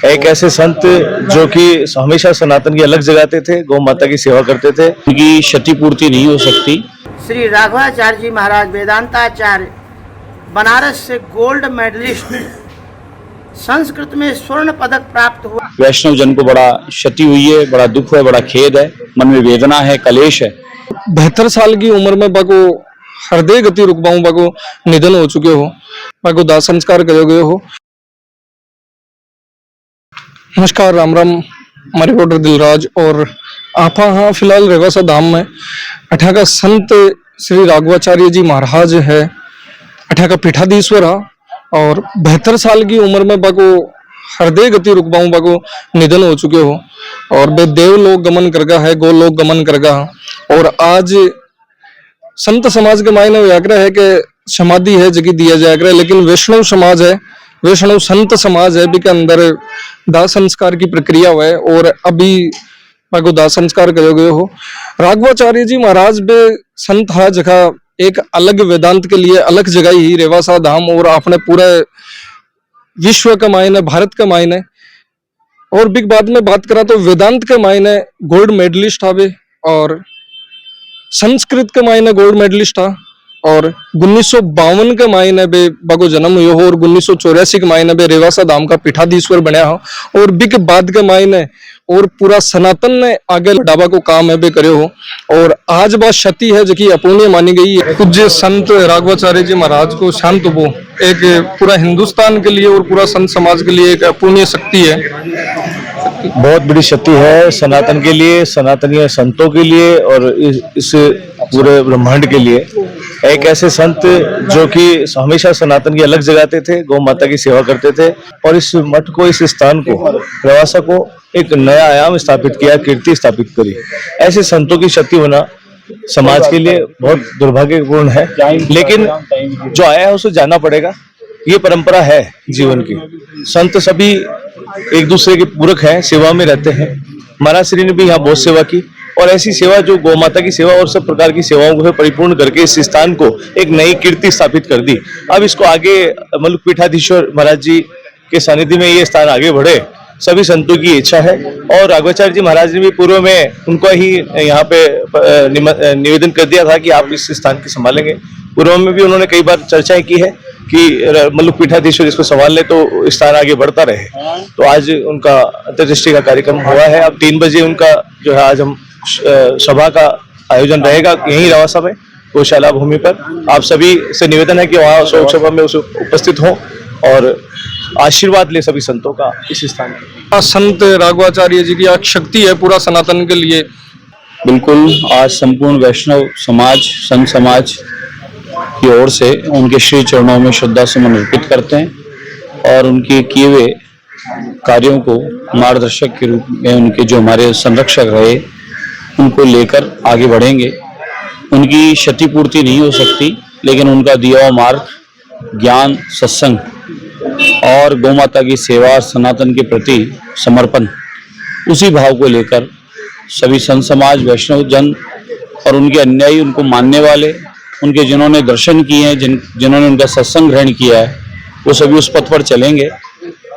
एक ऐसे संत जो कि हमेशा सनातन की अलग जगाते थे, गौ माता की सेवा करते थे। उनकी क्षतिपूर्ति नहीं हो सकती। श्री राघवाचार्य जी महाराज वेदांताचार्य, बनारस से गोल्ड मेडलिस्ट, संस्कृत में स्वर्ण पदक प्राप्त हुआ। वैष्णव जन को बड़ा क्षति हुई है, बड़ा दुख है, बड़ा खेद है, मन में वेदना है, कलेश है। 72 साल की उम्र में बाको हृदय गति रुक पाऊं, बाको निधन हो चुके हो, बाको दाह संस्कार करे गए हो। नमस्कार, राम राम। हमारे रिपोर्टर दिलराज और आप हाँ फिलहाल रेवासा धाम में अठा का संत श्री राघवाचार्य जी महाराज है, अठा का पीठाधीश्वर है और 72 साल की उम्र में बाको हृदय गति रुक पाऊं, बाको निधन हो चुके हो और वे देवलोक गमन करगा है, गोलोक गमन करगा है। और आज संत समाज के मायने व्याग्रह है कि समाधि है जगह दिया जाएगा, लेकिन वैष्णव समाज है, वैष्णव संत समाज है, भी के अंदर दाह संस्कार की प्रक्रिया हुआ है और अभी बाको दाह संस्कार करे गए हो। राघवाचार्य जी महाराज बे संत है जगह एक अलग वेदांत के लिए अलग जगह ही रेवासा धाम और अपने पूरे विश्व के मायने, भारत के मायने और बिग बाद में बात करा तो वेदांत के मायने गोल्ड मेडलिस्ट आवे और संस्कृत के मायने गोल्ड मेडलिस्ट था और 1952 के मायने बे बाको जन्म हुआ हो और 1984 के मायने बे रेवासा धाम का पीठाधीश्वर बनया हो और बिग बाद के मायने और पूरा सनातन ने आगे बढ़ावा को काम है बे करे हो। और आज बात क्षति है जो कि अपूर्णीय मानी गई है। पूज्य संत राघवाचार्य जी महाराज को शांत वो एक पूरा हिंदुस्तान के लिए और पूरा संत समाज के लिए एक अपूर्णीय शक्ति है, बहुत बड़ी क्षति है सनातन के लिए, सनातनीय संतों के लिए और इस पूरे ब्रह्मांड के लिए। एक ऐसे संत जो कि हमेशा सनातन की अलग जगाते थे, गौ माता की सेवा करते थे और इस मठ को, इस स्थान को, रेवासा को एक नया आयाम स्थापित किया, कीर्ति स्थापित करी। ऐसे संतों की क्षति होना समाज के लिए बहुत दुर्भाग्यपूर्ण है, लेकिन जो आया है उसे जाना पड़ेगा। ये परंपरा है जीवन की। संत सभी एक दूसरे के पूरक हैं, सेवा में रहते हैं। महाराज श्री ने भी यहाँ बहुत सेवा की और ऐसी सेवा जो गौ माता की सेवा और सब प्रकार की सेवाओं को परिपूर्ण करके इस स्थान को एक नई कीर्ति स्थापित कर दी। अब इसको आगे मतलब पीठाधीश्वर महाराज जी के सानिध्य में ये स्थान आगे बढ़े, सभी संतों की इच्छा है। और राघवाचार्य जी महाराज ने भी पूर्व में उनको ही यहाँ पे निवेदन कर दिया था कि आप इस स्थान की संभालेंगे। पूर्व में भी उन्होंने कई बार चर्चाएं की है कि मतलब पीठाधीश्वर इसको संभाल ले तो स्थान आगे बढ़ता रहे। तो आज उनका अंतर्दृष्टि का कार्यक्रम हुआ है। अब 3 बजे उनका जो है आज हम सभा का आयोजन रहेगा यहीं रेवासा में गौशाला भूमि पर। आप सभी से निवेदन है कि वहाँ शोक सभा में उपस्थित हों और आशीर्वाद ले सभी संतों का इस स्थान पर। संत राघवाचार्य जी की आज शक्ति है पूरा सनातन के लिए। बिल्कुल, आज संपूर्ण वैष्णव समाज, संत समाज की ओर से उनके श्री चरणों में श्रद्धा सुमन अर्पित करते हैं और उनके किए हुए कार्यों को मार्गदर्शक के रूप में, उनके जो हमारे संरक्षक रहे उनको लेकर आगे बढ़ेंगे। उनकी क्षतिपूर्ति नहीं हो सकती, लेकिन उनका दिया हुआ मार्ग, ज्ञान, सत्संग और गौ माता की सेवा, सनातन के प्रति समर्पण, उसी भाव को लेकर सभी संत समाज, वैष्णव जन और उनके अनुयायी, उनको मानने वाले, उनके जिन्होंने दर्शन किए हैं, जिन्होंने उनका सत्संग ग्रहण किया है, वो सभी उस पथ पर चलेंगे।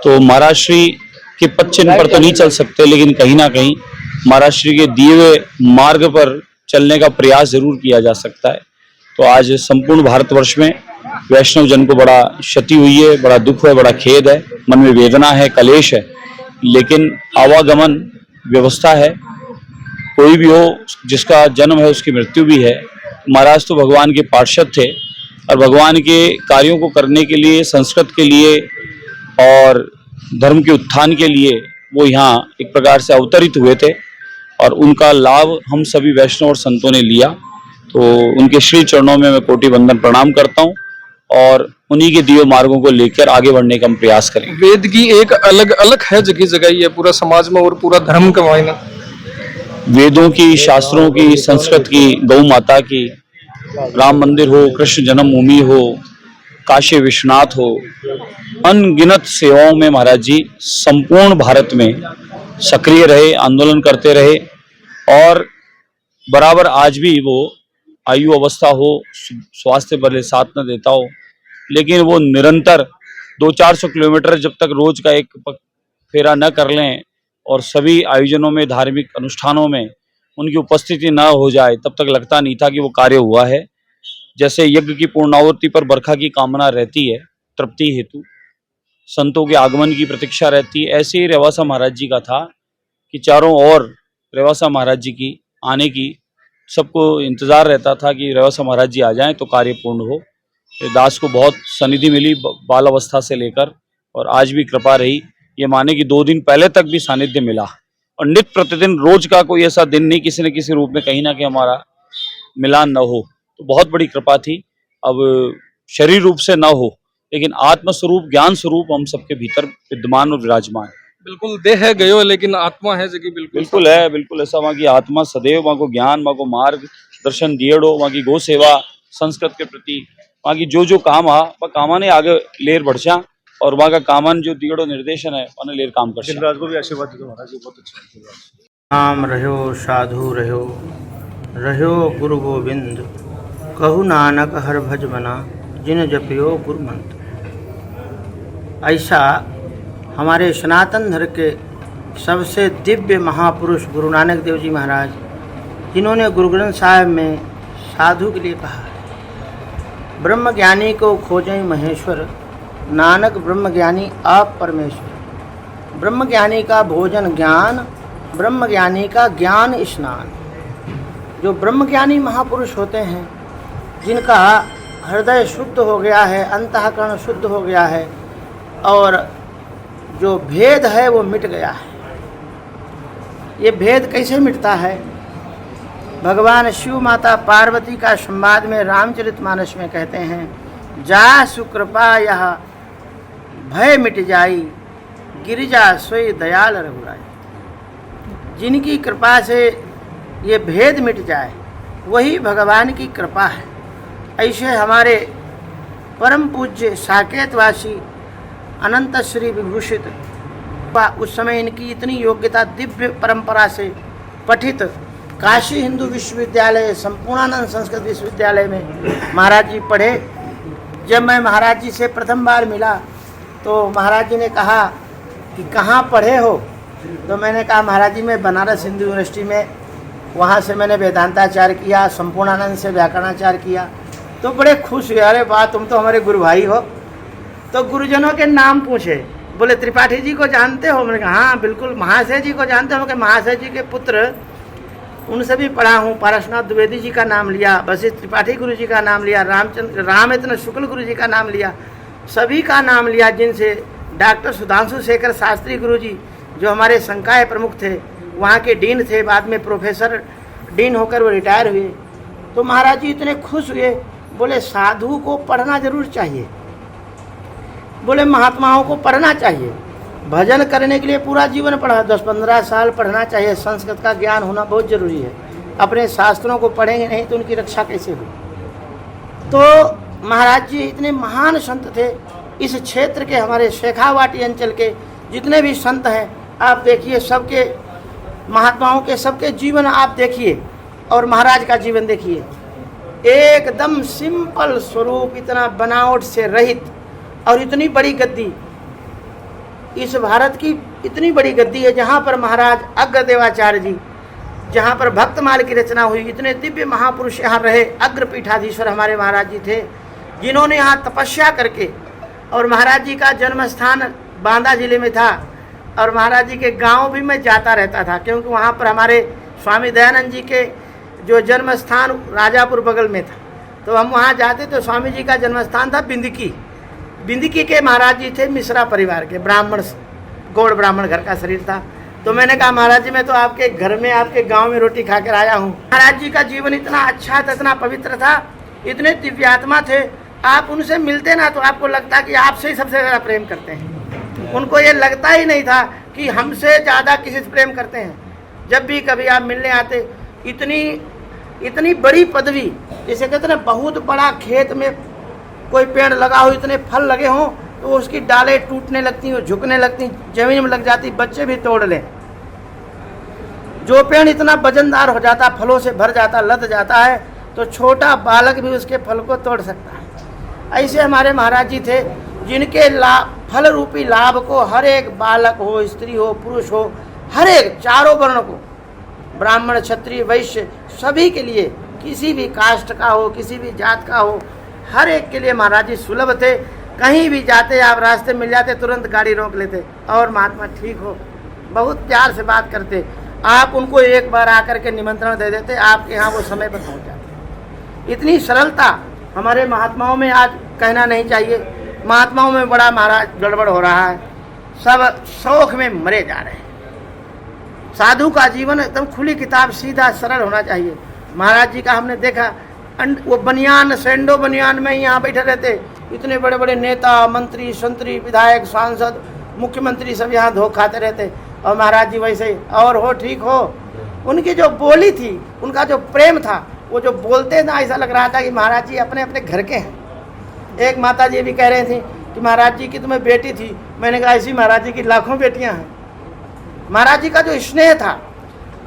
तो महाराज श्री के पद चिन्ह पर तो नहीं चल सकते, लेकिन कहीं ना कहीं महाराज श्री के दिए हुए मार्ग पर चलने का प्रयास जरूर किया जा सकता है। तो आज संपूर्ण भारतवर्ष में वैष्णव जन को बड़ा क्षति हुई है, बड़ा दुख है, बड़ा खेद है, मन में वेदना है, कलेश है, लेकिन आवागमन व्यवस्था है। कोई भी हो, जिसका जन्म है उसकी मृत्यु भी है। महाराज तो भगवान के पार्षद थे और भगवान के कार्यों को करने के लिए, संस्कृत के लिए और धर्म के उत्थान के लिए वो यहाँ एक प्रकार से अवतरित हुए थे और उनका लाभ हम सभी वैष्णव और संतों ने लिया। तो उनके श्री चरणों में मैं कोटि वंदन प्रणाम करता हूँ और उन्हीं के दिए मार्गों को लेकर आगे बढ़ने का हम प्रयास करेंगे। वेद की एक अलग अलग है जगह जगह है पूरा समाज में और पूरा धर्म का मायना। वेदों की, शास्त्रों की, संस्कृत की, गौ माता की, राम मंदिर हो, कृष्ण जन्मभूमि हो, काशी विश्वनाथ हो, अनगिनत सेवाओं में महाराज जी संपूर्ण भारत में सक्रिय रहे, आंदोलन करते रहे और बराबर आज भी वो आयु अवस्था हो, स्वास्थ्य भले साथ न देता हो, लेकिन वो निरंतर 200-400 किलोमीटर जब तक रोज का एक फेरा न कर लें और सभी आयोजनों में, धार्मिक अनुष्ठानों में उनकी उपस्थिति न हो जाए, तब तक लगता नहीं था कि वो कार्य हुआ है। जैसे यज्ञ की पूर्णाहुति पर बरखा की कामना रहती है तृप्ति हेतु, संतों के आगमन की प्रतीक्षा रहती है, ऐसे ही रेवासा महाराज जी का था कि चारों ओर रेवासा महाराज जी की आने की सबको इंतजार रहता था कि रेवासा महाराज जी आ जाएं तो कार्य पूर्ण हो। दास को बहुत सनिधि मिली बाल अवस्था से लेकर, और आज भी कृपा रही। ये माने कि 2 दिन पहले तक भी सानिध्य मिला, और नित्य प्रतिदिन रोज का कोई ऐसा दिन नहीं किसी न किसी रूप में कहीं ना कहीं हमारा मिलान न हो। तो बहुत बड़ी कृपा थी। अब शरीर रूप से न हो, लेकिन आत्म स्वरूप, ज्ञान स्वरूप हम सबके भीतर विद्यमान और विराजमान है। बिल्कुल देह है गयो लेकिन आत्मा है जगी बिल्कुल बिल्कुल है, बिल्कुल ऐसा। वहाँ की आत्मा सदैव, वहाँ को ज्ञान, वहाँ को मार्ग दर्शन दिएड़ो, वहाँ की गो सेवा, संस्कृत के प्रति वहाँ की जो काम आ वह कामाने आगे लेर बढ़ा, और वहाँ का कामन जो दिएड़ो निर्देशन है उन्हें लेर काम कर। दिलराज को भी आशीर्वाद देते महाराज जी, बहुत अच्छा। नाम रह्यो साधु रह्यो, रह्यो गुरु गोविंद, कहु नानक हर भज बना, जिन जपियो गुरु मंत्र। ऐसा हमारे सनातन धर्म के सबसे दिव्य महापुरुष गुरु नानक देव जी महाराज, जिन्होंने गुरु ग्रंथ साहिब में साधु के लिए कहा, ब्रह्म ज्ञानी को खोजें महेश्वर, नानक ब्रह्म ज्ञानी आप परमेश्वर। ब्रह्म ज्ञानी का भोजन ज्ञान, ब्रह्म ज्ञानी का ज्ञान स्नान। जो ब्रह्म ज्ञानी महापुरुष होते हैं, जिनका हृदय शुद्ध हो गया है, अंतःकरण शुद्ध हो गया है, और जो भेद है वो मिट गया है। ये भेद कैसे मिटता है? भगवान शिव माता पार्वती का संवाद में रामचरितमानस में कहते हैं, जा सुकृपा यह भय मिट जाई, गिरिजा सोई दयाल रघुराई। जिनकी कृपा से ये भेद मिट जाए वही भगवान की कृपा है। ऐसे हमारे परम पूज्य साकेतवासी अनंत श्री विभूषित, उस समय इनकी इतनी योग्यता, दिव्य परंपरा से पठित काशी हिंदू विश्वविद्यालय, संपूर्णानंद संस्कृत विश्वविद्यालय में महाराज जी पढ़े। जब मैं महाराज जी से प्रथम बार मिला तो महाराज जी ने कहा कि कहाँ पढ़े हो? तो मैंने कहा महाराज जी मैं बनारस हिंदू यूनिवर्सिटी में, वहाँ से मैंने वेदांताचार्य किया, संपूर्णानंद से व्याकरणाचार्य किया। तो बड़े खुश हुए, अरे वाह तुम तो हमारे गुरु भाई हो। तो गुरुजनों के नाम पूछे, बोले त्रिपाठी जी को जानते हो? मैंने कहा हाँ बिल्कुल। महाशय जी को जानते हो? कि महाशय जी के पुत्र, उनसे भी पढ़ा हूँ। पारसनाथ द्विवेदी जी का नाम लिया, वशिष्ठ त्रिपाठी गुरु जी का नाम लिया, रामयत्न शुक्ल गुरु जी का नाम लिया, सभी का नाम लिया, जिनसे डॉक्टर सुधांशु शेखर शास्त्री गुरु जी जो हमारे संकाय प्रमुख थे, वहाँ के डीन थे, बाद में प्रोफेसर डीन होकर वो रिटायर हुए। तो महाराज जी इतने खुश हुए, बोले साधु को पढ़ना जरूर चाहिए, बोले महात्माओं को पढ़ना चाहिए। भजन करने के लिए पूरा जीवन पढ़ा, 10-15 साल पढ़ना चाहिए। संस्कृत का ज्ञान होना बहुत जरूरी है। अपने शास्त्रों को पढ़ेंगे नहीं तो उनकी रक्षा कैसे हो? तो महाराज जी इतने महान संत थे। इस क्षेत्र के, हमारे शेखावाटी अंचल के जितने भी संत हैं, आप देखिए, सबके महात्माओं के सबके जीवन आप देखिए, और महाराज का जीवन देखिए, एकदम सिंपल स्वरूप, इतना बनावट से रहित, और इतनी बड़ी गद्दी, इस भारत की इतनी बड़ी गद्दी है जहाँ पर महाराज अग्रदेवाचार्य जी, जहाँ पर भक्तमाल की रचना हुई, इतने दिव्य महापुरुष यहाँ रहे। अग्रपीठाधीश्वर हमारे महाराज जी थे, जिन्होंने यहाँ तपस्या करके, और महाराज जी का जन्म स्थान बांदा जिले में था, और महाराज जी के गांव भी मैं जाता रहता था, क्योंकि वहाँ पर हमारे स्वामी दयानंद जी के जो जन्म स्थान राजापुर बगल में था, तो हम वहाँ जाते। तो स्वामी जी का जन्म स्थान था बिंदकी। बिंदकी के महाराज जी थे मिश्रा परिवार के, ब्राह्मण, गौड़ ब्राह्मण घर का शरीर था। तो मैंने कहा महाराज जी मैं तो आपके घर में, आपके गांव में रोटी खाकर आया हूँ। महाराज जी का जीवन इतना अच्छा था, इतना पवित्र था, इतने दिव्यात्मा थे, आप उनसे मिलते ना तो आपको लगता कि आपसे ही सबसे ज़्यादा प्रेम करते हैं। उनको ये लगता ही नहीं था कि हमसे ज़्यादा किसी से प्रेम करते हैं। जब भी कभी आप मिलने आते, इतनी बड़ी पदवी, जैसे कहते हैं बहुत बड़ा खेत में कोई पेड़ लगा हो, इतने फल लगे हों, तो उसकी डालें टूटने लगती हैं, झुकने लगती, जमीन में लग जाती, बच्चे भी तोड़ लें। जो पेड़ इतना वजनदार हो जाता, फलों से भर जाता, लद जाता है, तो छोटा बालक भी उसके फल को तोड़ सकता है। ऐसे हमारे महाराज जी थे, जिनके फल रूपी लाभ को हर एक बालक हो, स्त्री हो, पुरुष हो, हर एक चारों वर्ण को, ब्राह्मण, क्षत्रिय, वैश्य, सभी के लिए, किसी भी कास्ट का हो, किसी भी जात का हो, हर एक के लिए महाराज जी सुलभ थे। कहीं भी जाते आप रास्ते मिल जाते तुरंत गाड़ी रोक लेते, और महात्मा ठीक हो, बहुत प्यार से बात करते। आप उनको एक बार आकर के निमंत्रण दे देते, आपके यहाँ वो समय पर पहुँच जाते। इतनी सरलता हमारे महात्माओं में आज कहना नहीं चाहिए। महात्माओं में बड़ा महाराज गड़बड़ हो रहा है, सब शौक में मरे जा रहे हैं। साधु का जीवन एकदम खुली किताब, सीधा सरल होना चाहिए। महाराज जी का हमने देखा, वो बनियान, सैंडो बनियान में यहाँ बैठे रहते। इतने बड़े बड़े नेता, मंत्री, संतरी, विधायक, सांसद, मुख्यमंत्री सब यहाँ धो खाते रहते, और महाराज जी वैसे ही और हो, ठीक हो। उनकी जो बोली थी, उनका जो प्रेम था, वो जो बोलते ना, ऐसा लग रहा था कि महाराज जी अपने अपने घर के हैं। एक माता जी भी कह रहे थे कि महाराज जी की तुम्हें बेटी थी, मैंने कहा ऐसी महाराज जी की लाखों बेटियां हैं। महाराज जी का जो स्नेह था,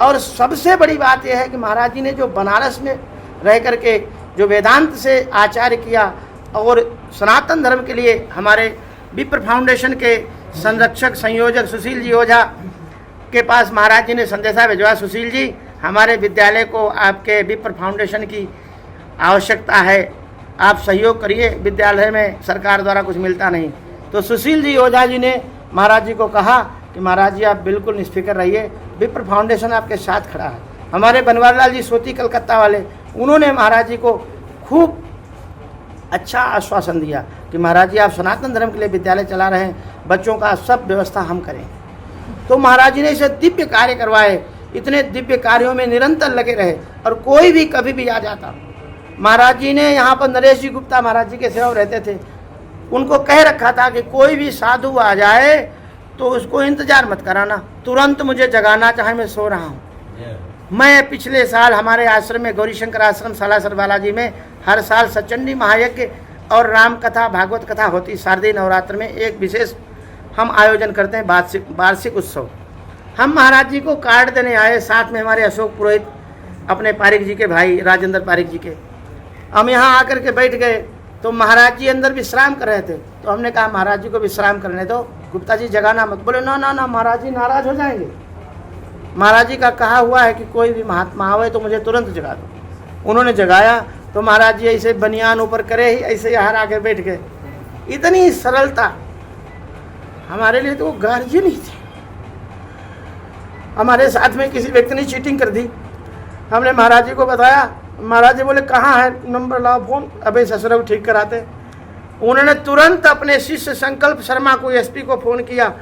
और सबसे बड़ी बात यह है कि महाराज जी ने जो बनारस में रह करके जो वेदांत से आचार्य किया, और सनातन धर्म के लिए हमारे विप्र फाउंडेशन के संरक्षक संयोजक सुशील जी ओझा के पास महाराज जी ने संदेशा भिजवा, सुशील जी हमारे विद्यालय को आपके विप्र फाउंडेशन की आवश्यकता है, आप सहयोग करिए, विद्यालय में सरकार द्वारा कुछ मिलता नहीं। तो सुशील जी ओझा जी ने महाराज जी को कहा कि महाराज जी आप बिल्कुल निष्फिक्र रहिए, विप्र फाउंडेशन आपके साथ खड़ा है। हमारे बनवारीलाल जी सोती कलकत्ता वाले, उन्होंने महाराज जी को खूब अच्छा आश्वासन दिया कि महाराज जी आप सनातन धर्म के लिए विद्यालय चला रहे हैं, बच्चों का सब व्यवस्था हम करें। तो महाराज जी ने इसे दिव्य कार्य करवाए, इतने दिव्य कार्यों में निरंतर लगे रहे, और कोई भी कभी भी आ जाता। महाराज जी ने यहाँ पर नरेश जी गुप्ता महाराज जी के सेवक रहते थे, उनको कह रखा था कि कोई भी साधु आ जाए तो उसको इंतजार मत कराना, तुरंत मुझे जगाना, चाहे मैं सो रहा हूँ। मैं पिछले साल हमारे आश्रम में, गौरी शंकर आश्रम सालासर बालाजी में, हर साल सचंडी महायज्ञ और राम कथा, भागवत कथा होती। शारदीय नवरात्र में एक विशेष हम आयोजन करते हैं, वार्षिक उत्सव। हम महाराज जी को कार्ड देने आए, साथ में हमारे अशोक पुरोहित, अपने पारिक जी के भाई राजेंद्र पारिक जी के। हम यहाँ आकर के बैठ गए तो महाराज जी अंदर विश्राम कर रहे थे, तो हमने कहा महाराज जी को विश्राम करने दो, गुप्ता जी जगाना मत। बोले ना ना ना, महाराज जी नाराज हो जाएंगे। महाराज जी का कहा हुआ है कि कोई भी महात्मा आवे तो मुझे तुरंत जगा दो। उन्होंने जगाया तो महाराज जी ऐसे बनियान ऊपर करे ही ऐसे यहाँ आके बैठ गए। इतनी सरलता हमारे लिए तो वो गार्जियन ही थे। हमारे साथ में किसी व्यक्ति ने चीटिंग कर दी, हमने महाराज जी को बताया, महाराज जी बोले कहाँ है, नंबर लाओ फोन, अबे ससुर ठीक कराते। उन्होंने तुरंत अपने शिष्य संकल्प शर्मा को, एसपी को फ़ोन किया,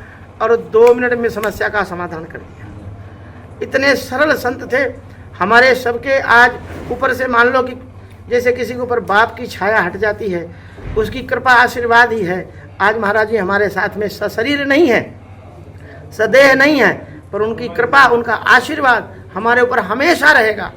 और 2 मिनट में समस्या का समाधान कर दिया। इतने सरल संत थे हमारे सबके। आज ऊपर से मान लो कि जैसे किसी के ऊपर बाप की छाया हट जाती है, उसकी कृपा आशीर्वाद ही है। आज महाराज जी हमारे साथ में सशरीर नहीं है, सदेह नहीं है, पर उनकी कृपा, उनका आशीर्वाद हमारे ऊपर हमेशा रहेगा।